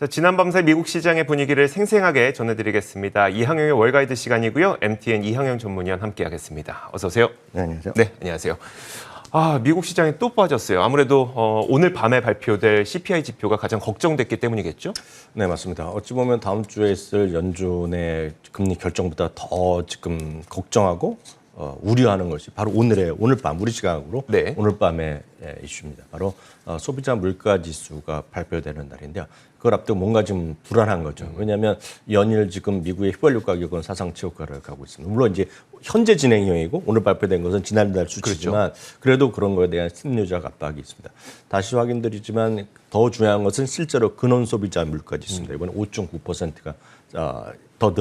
자, 지난 밤새 미국 시장의 분위기를 생생하게 전해드리겠습니다. 이항영의 월가이드 시간이고요. MTN 이항영 전문위원 함께하겠습니다. 어서 오세요. 네, 안녕하세요. 네, 안녕하세요. 미국 시장이 또 빠졌어요. 아무래도 오늘 밤에 발표될 CPI 지표가 가장 걱정됐기 때문이겠죠? 네, 맞습니다. 어찌 보면 다음 주에 있을 연준의 금리 결정보다 더 지금 걱정하고 우려하는 것이 바로 오늘 밤 우리 시각으로 네. 오늘 밤의 이슈입니다. 바로 소비자 물가 지수가 발표되는 날인데요. 그걸 앞두고 뭔가 좀 불안한 거죠. 왜냐하면 연일 지금 미국의 휘발유 가격은 사상 최고가를 가고 있습니다. 물론 이제 현재 진행형이고 오늘 발표된 것은 지난달 수치지만 그래도 그런 거에 대한 심리적 압박이 있습니다. 다시 확인드리지만 더 중요한 것은 실제로 근원 소비자 물가 지수입니다. 이번에 5.9%가 더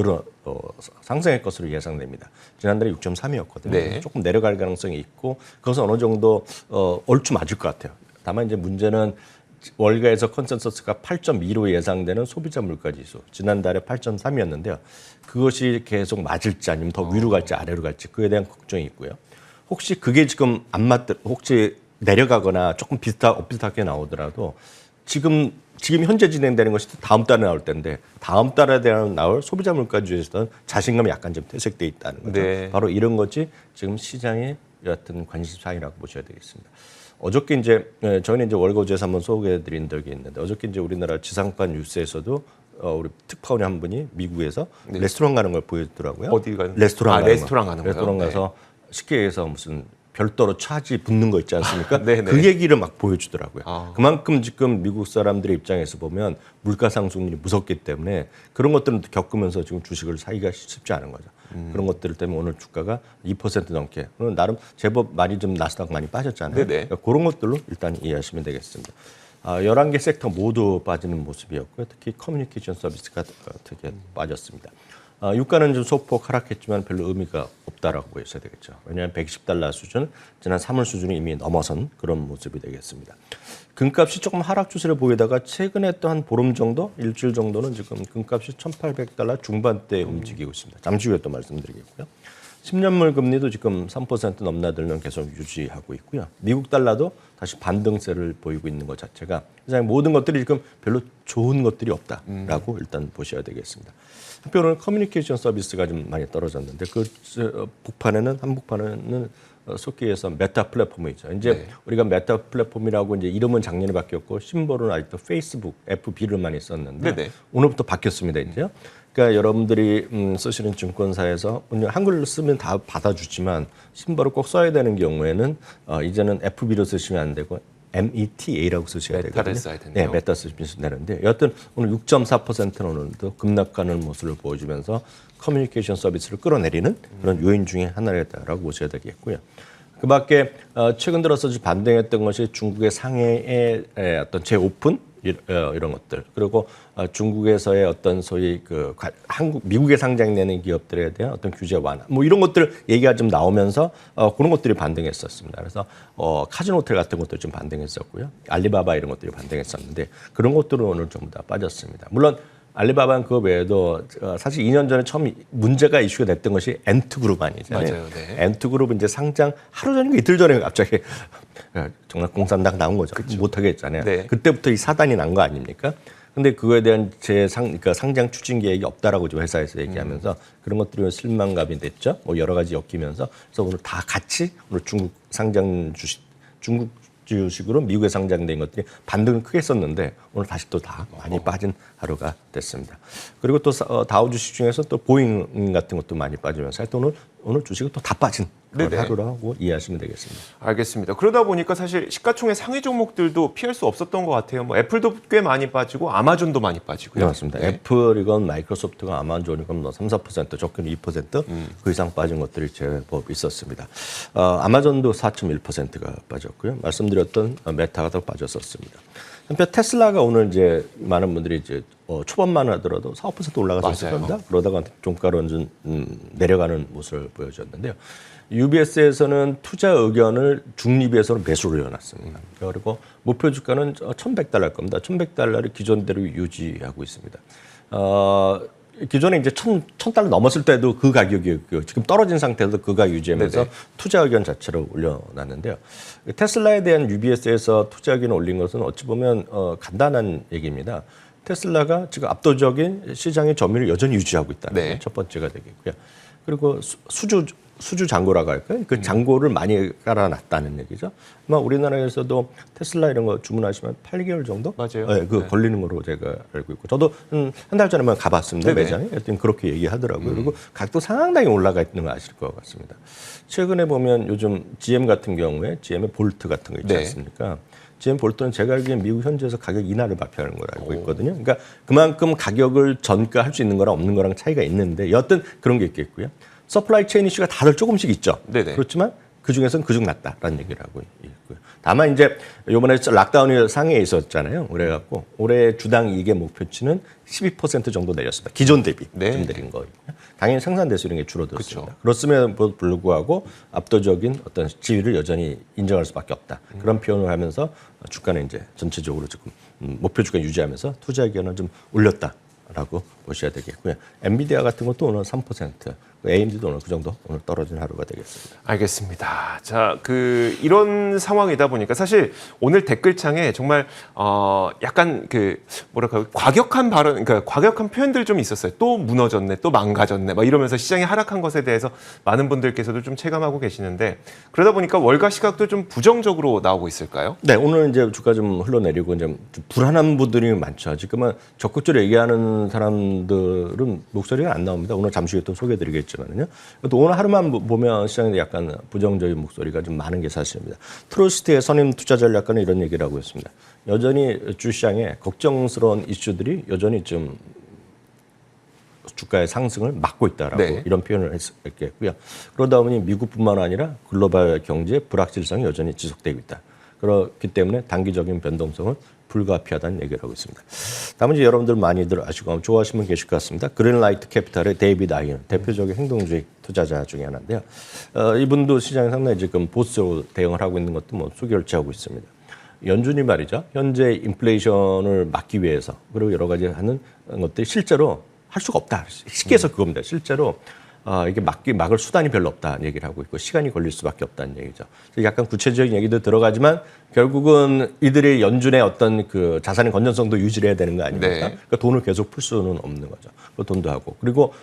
상승할 것으로 예상됩니다. 지난달에 6.3이었거든요. 네. 조금 내려갈 가능성이 있고 그것은 어느 정도 얼추 맞을 것 같아요. 다만 이제 문제는 월가에서 컨센서스가 8.2로 예상되는 소비자 물가 지수. 지난달에 8.3이었는데요. 그것이 계속 맞을지 아니면 더 위로 갈지 아래로 갈지 그에 대한 걱정이 있고요. 혹시 그게 지금 혹시 내려가거나 조금 비슷하게 나오더라도 지금 현재 진행되는 것이 다음 달에 나올 텐데 다음 달에 나올 소비자 물가 지수에서는 자신감이 약간 좀 퇴색돼 있다는 거죠. 네. 바로 이런 것이 지금 시장의 여하튼 관심사항이라고 보셔야 되겠습니다. 어저께 저희는 월거주에서 한번 소개해드린 적이 있는데 어저께 우리나라 지상파 뉴스에서도 우리 특파원이 한 분이 미국에서 네. 레스토랑 가는 걸 보여주더라고요. 어디 가는? 레스토랑 가는 거요? 레스토랑 가서 쉽게 얘기해서 무슨 별도로 차지 붙는 거 있지 않습니까? 네네. 그 얘기를 막 보여주더라고요. 그만큼 지금 미국 사람들의 입장에서 보면 물가 상승률이 무섭기 때문에 그런 것들을 겪으면서 지금 주식을 사기가 쉽지 않은 거죠. 그런 것들 때문에 오늘 주가가 2% 넘게 오늘 나름 제법 많이 좀 나스닥 많이 빠졌잖아요. 그러니까 그런 것들로 일단 이해하시면 되겠습니다. 11개 섹터 모두 빠지는 모습이었고요. 특히 커뮤니케이션 서비스가 되게 빠졌습니다. 유가는 좀 소폭 하락했지만 별로 의미가 없다라고 보셔야 되겠죠. 왜냐하면 $120 수준, 지난 3월 수준이 이미 넘어선 그런 모습이 되겠습니다. 금값이 조금 하락 추세를 보이다가 최근에 또 한 보름 정도, 일주일 정도는 지금 금값이 $1,800 중반대에 움직이고 있습니다. 잠시 후에 또 말씀드리겠고요. 10년물 금리도 지금 3% 넘나들면 계속 유지하고 있고요. 미국 달러도 다시 반등세를 보이고 있는 것 자체가 세상의 모든 것들이 지금 별로 좋은 것들이 없다라고 일단 보셔야 되겠습니다. 한편으로는 커뮤니케이션 서비스가 좀 많이 떨어졌는데 그 한복판에는 속기 위해서 메타 플랫폼이죠. 이제 우리가 메타 플랫폼이라고 이제 이름은 작년에 바뀌었고 심볼은 아직도 페이스북, FB를 많이 썼는데 오늘부터 바뀌었습니다. 이제요. 그러니까 여러분들이 쓰시는 증권사에서 한글로 쓰면 다 받아주지만 심볼을 꼭 써야 되는 경우에는 이제는 FB로 쓰시면 안 되고 META라고 쓰셔야 되거든요. 네, 메타 쓰시면 되는데 여하튼 오늘 6.4%는 오늘도 급락하는 모습을 보여주면서 커뮤니케이션 서비스를 끌어내리는 그런 요인 중에 하나였다라고 보셔야 되겠고요. 그 밖에 최근 들어서 반등했던 것이 중국의 상해의 어떤 재오픈 이런 것들 그리고 중국에서의 어떤 소위 미국에 상장되는 기업들에 대한 어떤 규제 완화 뭐 이런 것들 얘기가 좀 나오면서 그런 것들이 반등했었습니다. 그래서 카지노 호텔 같은 것들 좀 반등했었고요. 알리바바 이런 것들이 반등했었는데 그런 것들은 오늘 전부 다 빠졌습니다. 물론 알리바바는 그 외에도 사실 2년 전에 처음 문제가 이슈가 됐던 것이 엔트그룹 아니잖아요. 맞아요. 네. 엔트그룹은 이제 상장 하루 전인가 이틀 전에 갑자기 정말 공산당 나온 거죠. 못하게 했잖아요. 네. 그때부터 이 사단이 난 거 아닙니까? 근데 그거에 대한 그러니까 상장 추진 계획이 없다라고 지금 회사에서 얘기하면서 그런 것들이 실망감이 됐죠. 뭐 여러 가지 엮이면서 그래서 오늘 다 같이 오늘 중국 상장 중국 주식으로 미국에 상장된 것들이 반등을 크게 했었는데 오늘 다시 또 다 많이 빠진 하루가 됐습니다. 그리고 또 다우 주식 중에서 또 보잉 같은 것도 많이 빠지면서 하여튼 오늘 주식은 또 다 빠진 하루라고 이해하시면 되겠습니다. 알겠습니다. 그러다 보니까 사실 시가총액 상위 종목들도 피할 수 없었던 것 같아요. 뭐 애플도 꽤 많이 빠지고 아마존도 많이 빠지고요. 네, 맞습니다. 애플이건 마이크로소프트건 아마존이건 뭐 3~4% 적게는 2% 그 이상 빠진 것들이 제법 있었습니다. 아마존도 4.1%가 빠졌고요. 말씀드렸던 메타가 더 빠졌었습니다. 한편 테슬라가 오늘 이제 많은 분들이 이제 초반만 하더라도 4~5% 올라갔을 겁니다. 그러다가 종가로 좀 내려가는 모습을 보여줬는데요. UBS에서는 투자 의견을 중립에서는 매수를 해놨습니다. 그리고 목표 주가는 $1,100일 겁니다. $1,100를 기존대로 유지하고 있습니다. 기존에 이제 $1,000 넘었을 때도 그 가격이었고요. 지금 떨어진 상태에서 그 가격 유지하면서 투자 의견 자체를 올려놨는데요. 테슬라에 대한 UBS에서 투자 의견을 올린 것은 어찌 보면 간단한 얘기입니다. 테슬라가 지금 압도적인 시장의 점유율을 여전히 유지하고 있다는 네. 게 첫 번째가 되겠고요. 그리고 수주 잔고라고 할까요? 그 잔고를 많이 깔아놨다는 얘기죠. 아마 우리나라에서도 테슬라 이런 거 주문하시면 8개월 정도? 맞아요. 네, 네. 걸리는 거로 제가 알고 있고. 저도 한 달 전에만 가봤습니다. 네네. 매장에. 하여튼 그렇게 얘기하더라고요. 그리고 가격도 상당히 올라가 있는 거 아실 것 같습니다. 최근에 보면 요즘 GM 같은 경우에 GM의 볼트 같은 거 있지 네. 않습니까? GM 볼트는 제가 알기엔 미국 현지에서 가격 인하를 발표하는 걸 알고 있거든요. 그러니까 그만큼 가격을 전가할 수 있는 거랑 없는 거랑 차이가 있는데 여하튼 그런 게 있겠고요. 서플라이 체인 이슈가 다들 조금씩 있죠. 네네. 그렇지만 그중에서는 그중 낫다라는 얘기를 하고 있고요. 다만 이제 이번에 락다운이 상해에 있었잖아요. 그래갖고 올해 주당 이익의 목표치는 12% 정도 내렸습니다. 기존 대비 네. 좀 내린 거고요. 당연히 생산 대수 이런 게 줄어들었습니다. 그쵸. 그렇음에도 불구하고 압도적인 어떤 지위를 여전히 인정할 수밖에 없다. 그런 표현을 하면서 주가는 이제 전체적으로 지금 목표 주가 유지하면서 투자 의견을 좀 올렸다라고 보셔야 되겠고요. 엔비디아 같은 것도 오늘 3%, AMD도 오늘 그 정도 오늘 떨어진 하루가 되겠습니다. 알겠습니다. 자, 이런 상황이다 보니까 사실 오늘 댓글창에 정말 약간 뭐랄까 과격한 발언, 그러니까 과격한 표현들 좀 있었어요. 또 무너졌네, 또 망가졌네, 막 이러면서 시장이 하락한 것에 대해서 많은 분들께서도 좀 체감하고 계시는데 그러다 보니까 월가 시각도 좀 부정적으로 나오고 있을까요? 네, 오늘 이제 주가 좀 흘러내리고 이제 좀 불안한 분들이 많죠. 지금은 적극적으로 얘기하는 사람들은 목소리가 안 나옵니다. 오늘 잠시 후에 또 소개해드리겠지만요. 또 오늘 하루만 보면 시장에 약간 부정적인 목소리가 좀 많은 게 사실입니다. 트루스트의 선임 투자 전략가는 이런 얘기를 하고 있습니다. 여전히 주시장에 걱정스러운 이슈들이 여전히 좀 주가의 상승을 막고 있다라고 네. 이런 표현을 했겠고요. 그러다 보니 미국뿐만 아니라 글로벌 경제의 불확실성이 여전히 지속되고 있다. 그렇기 때문에 단기적인 변동성은 불가피하다는 얘기를 하고 있습니다. 다음은 이제 여러분들 많이들 아시고 좋아하시는 분 계실 것 같습니다. 그린라이트 캐피탈의 데이비드 아이언, 대표적인 행동주의 투자자 중에 하나인데요. 이분도 시장에 상당히 지금 보수적으로 대응을 하고 있는 것도 뭐 수결치하고 있습니다. 연준이 말이죠. 현재 인플레이션을 막기 위해서 그리고 여러 가지 하는 것들이 실제로 할 수가 없다. 쉽게 해서 그겁니다. 실제로 이게 막을 수단이 별로 없다는 얘기를 하고 있고 시간이 걸릴 수밖에 없다는 얘기죠. 약간 구체적인 얘기도 들어가지만 결국은 이들의 연준의 어떤 그 자산의 건전성도 유지를 해야 되는 거 아닙니까? 네. 그러니까 돈을 계속 풀 수는 없는 거죠. 그 돈도 하고 그리고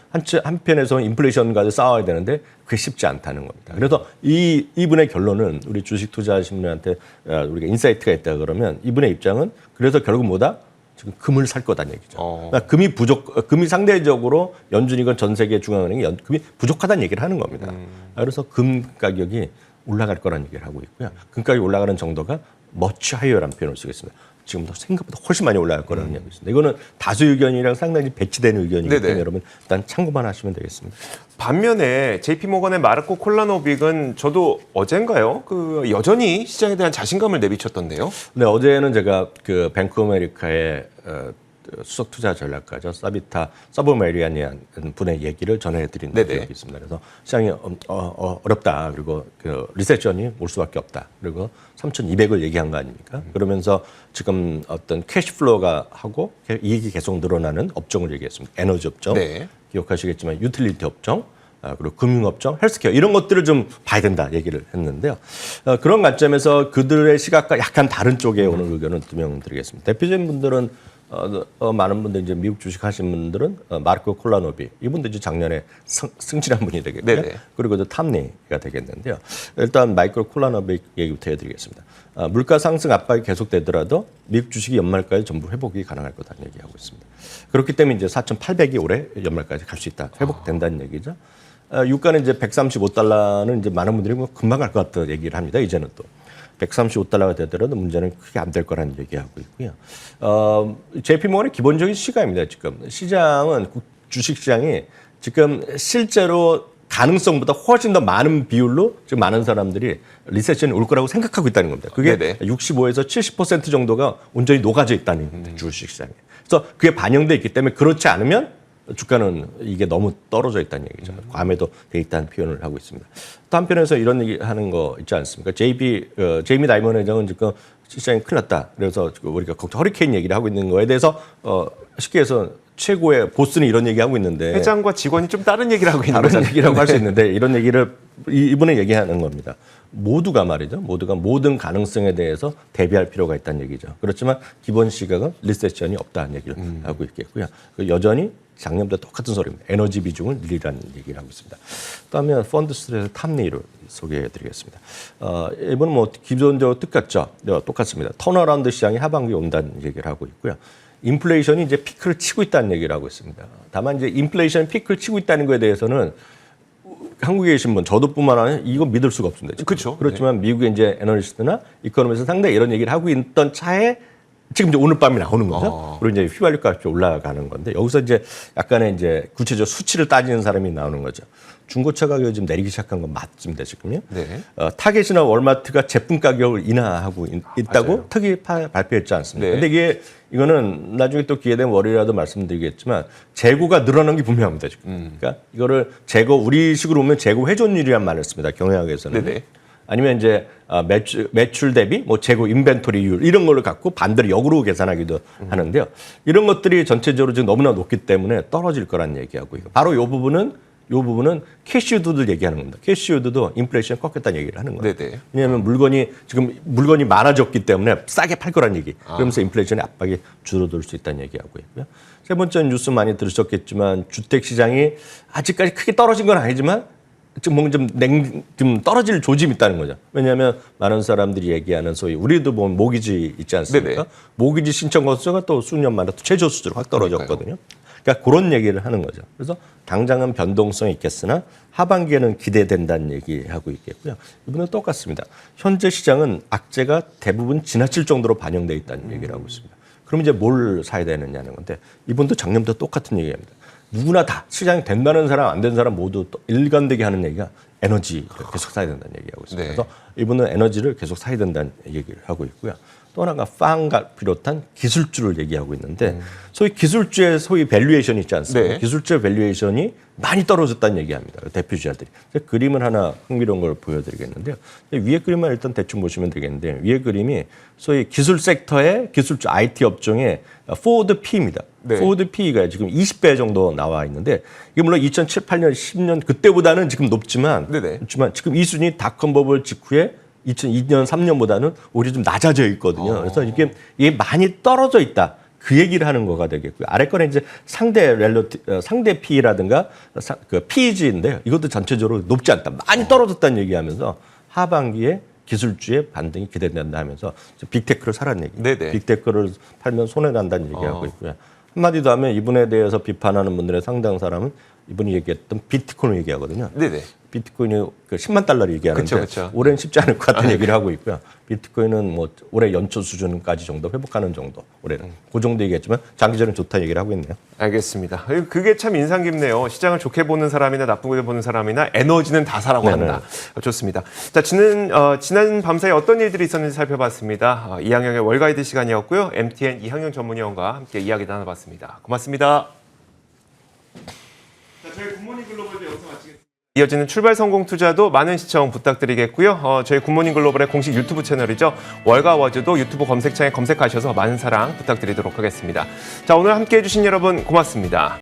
한편에서는 인플레이션과도 싸워야 되는데 그게 쉽지 않다는 겁니다. 그래서 이분의 결론은 우리 주식 투자하시는 분한테 우리가 인사이트가 있다 그러면 이분의 입장은 그래서 결국 뭐다? 지금 금을 살 거다는 얘기죠. 그러니까 금이 상대적으로 연준이건 전 세계 중앙은행이 금이 부족하다는 얘기를 하는 겁니다. 그래서 금 가격이 올라갈 거라는 얘기를 하고 있고요. 금 가격이 올라가는 정도가 much higher라는 표현을 쓰겠습니다. 지금도 생각보다 훨씬 많이 올라갈 거라는 얘기가 있습니다. 이거는 다수 의견이랑 상당히 배치되는 의견이기 때문에 네네. 여러분 일단 참고만 하시면 되겠습니다. 반면에 JP모건의 마르코 콜라노빅은 저도 어젠가요? 여전히 시장에 대한 자신감을 내비쳤던데요. 네, 어제는 제가 그 뱅크 아메리카의 수석 투자 전략가죠. 서브메리안이라는 분의 얘기를 전해드린 네네. 기억이 있습니다. 그래서 시장이 어렵다. 그리고 그 리세션이 올 수밖에 없다. 그리고 3,200을 얘기한 거 아닙니까? 그러면서 지금 어떤 캐시플로우가 하고 이익이 계속 늘어나는 업종을 얘기했습니다. 에너지 업종, 네. 기억하시겠지만 유틸리티 업종, 그리고 금융업종, 헬스케어 이런 것들을 좀 봐야 된다 얘기를 했는데요. 그런 관점에서 그들의 시각과 약간 다른 쪽에 오는 의견을 두 명 드리겠습니다. 대표적인 분들은 많은 분들 이제 미국 주식 하신 분들은 마르코 콜라노비 이분도 이제 작년에 승진한 분이 되겠고요. 네네. 그리고 이제 탐니가 되겠는데요. 일단 마이클 콜라노비 얘기부터 해드리겠습니다. 물가 상승 압박이 계속되더라도 미국 주식이 연말까지 전부 회복이 가능할 거다는 얘기하고 있습니다. 그렇기 때문에 이제 4,800이 올해 연말까지 갈 수 있다. 회복된다는 얘기죠. 유가는 이제 135달러는 이제 많은 분들이 뭐 금방 갈 것 같다 얘기를 합니다. 이제는 또 135달러가 되더라도 문제는 크게 안 될 거라는 얘기하고 있고요. JP모건의 기본적인 시각입니다. 지금 시장은 주식시장이 지금 실제로 가능성보다 훨씬 더 많은 비율로 지금 많은 사람들이 리세션이 올 거라고 생각하고 있다는 겁니다. 그게 네네. 65에서 70% 정도가 온전히 녹아져 있다는 겁니다. 주식시장에. 그래서 그게 반영돼 있기 때문에 그렇지 않으면 주가는 이게 너무 떨어져 있다는 얘기죠. 과매도 돼 있다는 표현을 하고 있습니다. 또 한편에서 이런 얘기 하는 거 있지 않습니까? 제이미 다이먼 회장은 지금 시장이 큰일 났다. 그래서 우리가 허리케인 얘기를 하고 있는 거에 대해서 쉽게 해서 최고의 보스는 이런 얘기하고 있는데 회장과 직원이 좀 다른 얘기를 하고 있는 다른 거잖아요. 얘기라고 할 수 네. 있는데 이런 얘기를 이분은 얘기하는 겁니다. 모두가 말이죠. 모두가 모든 가능성에 대해서 대비할 필요가 있다는 얘기죠. 그렇지만 기본 시각은 리세션이 없다는 얘기를 하고 있겠고요. 여전히 작년보다 똑같은 소리입니다. 에너지 비중을 늘리라는 얘기를 하고 있습니다. 그다음에 펀드 스트레스 탑리를 소개해드리겠습니다. 이번은 뭐 기존적으로 똑같습니다. 턴어라운드 시장이 하반기에 온다는 얘기를 하고 있고요. 인플레이션이 이제 피크를 치고 있다는 얘기를 하고 있습니다. 다만 이제 인플레이션 피크를 치고 있다는 거에 대해서는 한국에 계신 분, 저도뿐만 아니라 이거 믿을 수가 없습니다. 그렇죠. 그렇지만 미국의 이제 애널리스트나 이코노미스트 상당히 이런 얘기를 하고 있던 차에 지금 이제 오늘 밤에 나오는 거죠. 그리고 이제 휘발유 값이 올라가는 건데 여기서 이제 약간의 이제 구체적 수치를 따지는 사람이 나오는 거죠. 중고차 가격이 지금 내리기 시작한 건 맞습니다, 지금요. 네. 타겟이나 월마트가 제품 가격을 인하하고 있다고 맞아요. 특히 발표했지 않습니까? 네. 근데 이거는 나중에 또 기회 되면 월요일에도 말씀드리겠지만 재고가 늘어난 게 분명합니다, 지금. 그러니까 이거를 우리식으로 보면 재고 회전율이란 말을 씁니다, 경영학에서는. 네네. 아니면 이제 매출 대비 뭐 재고 인벤토리율 이런 걸로 갖고 반대로 역으로 계산하기도 하는데요. 이런 것들이 전체적으로 지금 너무나 높기 때문에 떨어질 거란 얘기하고 이거. 바로 이 부분은 캐시우드들 얘기하는 겁니다. 캐시우드도 인플레이션 꺾였다는 얘기를 하는 거예요. 네네. 왜냐하면 물건이 많아졌기 때문에 싸게 팔 거란 얘기. 그러면서 인플레이션의 압박이 줄어들 수 있다는 얘기하고 있고요. 세 번째 뉴스 많이 들으셨겠지만 주택 시장이 아직까지 크게 떨어진 건 아니지만 지금 뭔가 좀 떨어질 조짐이 있다는 거죠. 왜냐하면 많은 사람들이 얘기하는 소위 우리도 보면 모기지 있지 않습니까? 네네. 모기지 신청 건수가 또 수년 만에 또 최저 수준으로 확 떨어졌거든요. 그러니까 그런 얘기를 하는 거죠. 그래서 당장은 변동성이 있겠으나 하반기에는 기대된다는 얘기하고 있겠고요. 이번은 똑같습니다. 현재 시장은 악재가 대부분 지나칠 정도로 반영돼 있다는 얘기를 하고 있습니다. 그럼 이제 뭘 사야 되느냐는 건데 이분도 작년부터 똑같은 얘기합니다. 누구나 다 시장이 된다는 사람 안 된 사람 모두 또 일관되게 하는 얘기가 에너지를 계속 사야 된다는 얘기하고 있습니다. 네. 그래서 이분은 에너지를 계속 사야 된다는 얘기를 하고 있고요. 또 하나가 빵과 비롯한 기술주를 얘기하고 있는데 소위 기술주의 소위 밸류에이션이 있지 않습니까? 네. 기술주의 밸류에이션이 많이 떨어졌다는 얘기합니다. 대표주자들이. 그림을 하나 흥미로운 걸 보여드리겠는데요. 위에 그림만 일단 대충 보시면 되겠는데 위에 그림이 소위 기술 섹터의 기술주 IT 업종의 포워드 P입니다. 네. 포워드 P가 지금 20배 정도 나와 있는데 이게 물론 2007, 8년, 10년 그때보다는 지금 높지만 네네. 지금 이 수준이 닷컴 버블 직후에 2002년, 3년보다는 오히려 좀 낮아져 있거든요. 그래서 이게 많이 떨어져 있다. 그 얘기를 하는 거가 되겠고요. 아래 거는 이제 상대 P라든가 그 PEG인데요. 이것도 전체적으로 높지 않다. 많이 떨어졌다는 얘기하면서 하반기에 기술주의 반등이 기대된다 하면서 빅테크를 사라는 얘기. 네네. 빅테크를 팔면 손해 난다는 얘기하고 있고요. 한마디 더 하면 이분에 대해서 비판하는 분들의 상당 사람은 이분이 얘기했던 비트코인을 얘기하거든요. 네네. 비트코인이 그 10만 달러를 얘기하는데 그쵸. 올해는 쉽지 않을 것 같다는 얘기를 하고 있고요. 비트코인은 뭐 올해 연초 수준까지 정도 회복하는 정도 올해는 그 정도 얘기했지만 장기적으로 좋다 얘기를 하고 있네요. 알겠습니다. 그게 참 인상 깊네요. 시장을 좋게 보는 사람이나 나쁘게 보는 사람이나 에너지는 다 사라고 한다. 좋습니다. 자, 지난 밤사이 어떤 일들이 있었는지 살펴봤습니다. 이항영의 월가이드 시간이었고요. MTN 이항영 전문위원과 함께 이야기 나눠봤습니다. 고맙습니다. 자, 저희 굿모닝 글로벌도 영상 마치겠습니다. 이어지는 출발 성공 투자도 많은 시청 부탁드리겠고요. 저희 굿모닝 글로벌의 공식 유튜브 채널이죠. 월가워즈도 유튜브 검색창에 검색하셔서 많은 사랑 부탁드리도록 하겠습니다. 자, 오늘 함께해 주신 여러분 고맙습니다.